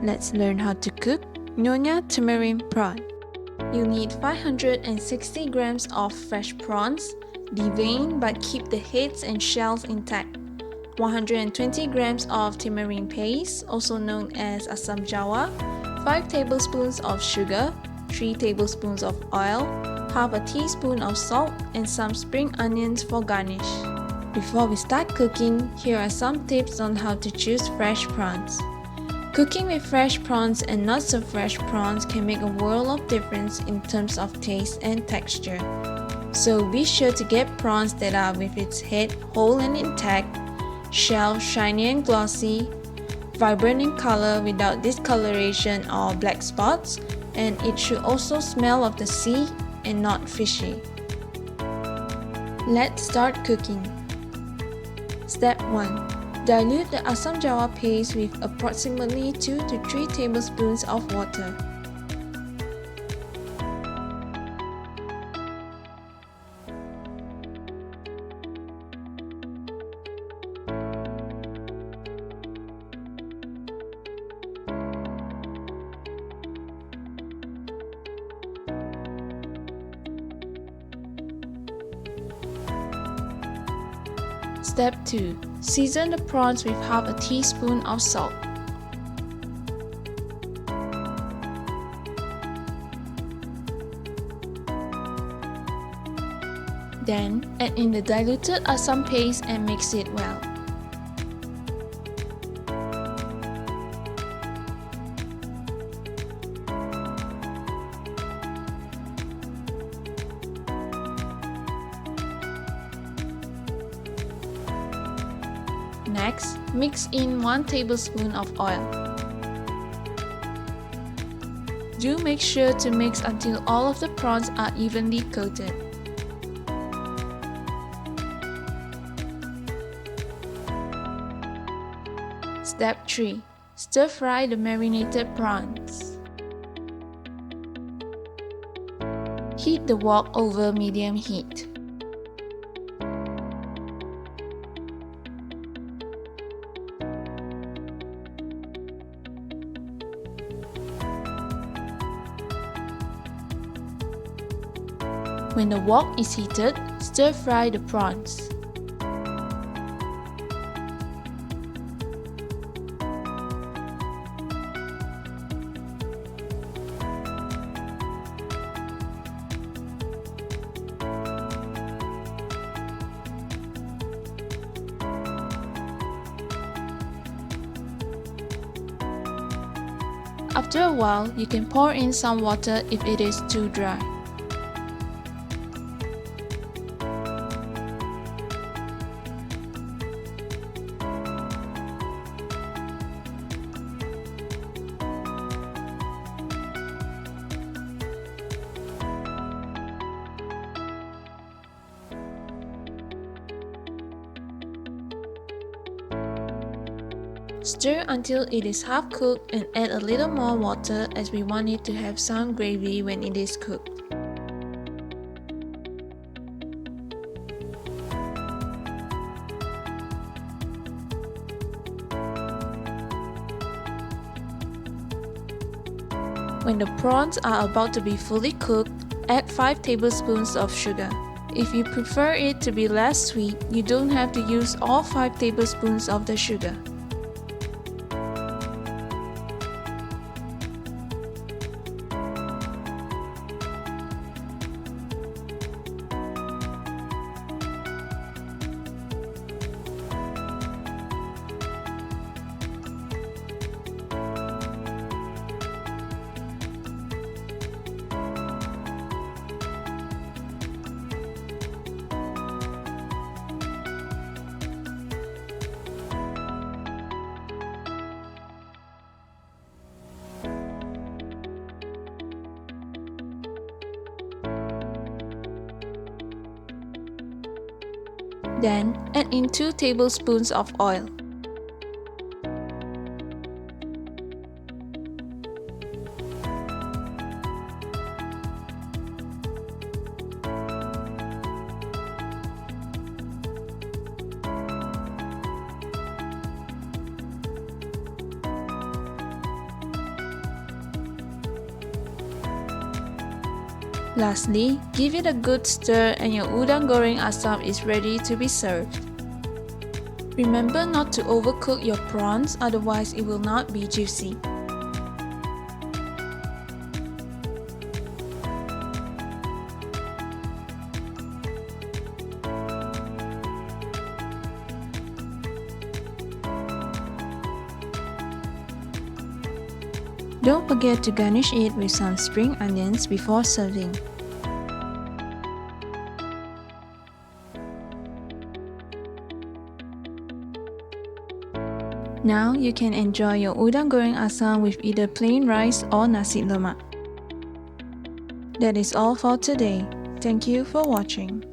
Let's learn how to cook Nyonya Tamarind Prawn. You need 560 grams of fresh prawns, deveined but keep the heads and shells intact. 120 grams of tamarind paste, also known as asam jawa, 5 tablespoons of sugar, 3 tablespoons of oil, half a teaspoon of salt, and some spring onions for garnish. Before we start cooking, here are some tips on how to choose fresh prawns. Cooking with fresh prawns and not so fresh prawns can make a world of difference in terms of taste and texture. So be sure to get prawns that are with its head whole and intact, shell shiny and glossy, vibrant in color without discoloration or black spots, and it should also smell of the sea and not fishy. Let's start cooking. Step 1. Dilute the asam jawa paste with approximately 2 to 3 tablespoons of water. Step 2. Season the prawns with half a teaspoon of salt. Then, add in the diluted asam paste and mix it well. Next, mix in 1 tablespoon of oil. Do make sure to mix until all of the prawns are evenly coated. Step 3. Stir fry the marinated prawns. Heat the wok over medium heat. When the wok is heated, stir fry the prawns. After a while, you can pour in some water if it is too dry. Stir until it is half cooked and add a little more water as we want it to have some gravy when it is cooked. When the prawns are about to be fully cooked, add 5 tablespoons of sugar. If you prefer it to be less sweet, you don't have to use all 5 tablespoons of the sugar. Then, add in 2 tablespoons of oil. Lastly, give it a good stir and your udang goreng asam is ready to be served. Remember not to overcook your prawns, otherwise it will not be juicy. Don't forget to garnish it with some spring onions before serving. Now you can enjoy your udang goreng asam with either plain rice or nasi lemak. That is all for today. Thank you for watching.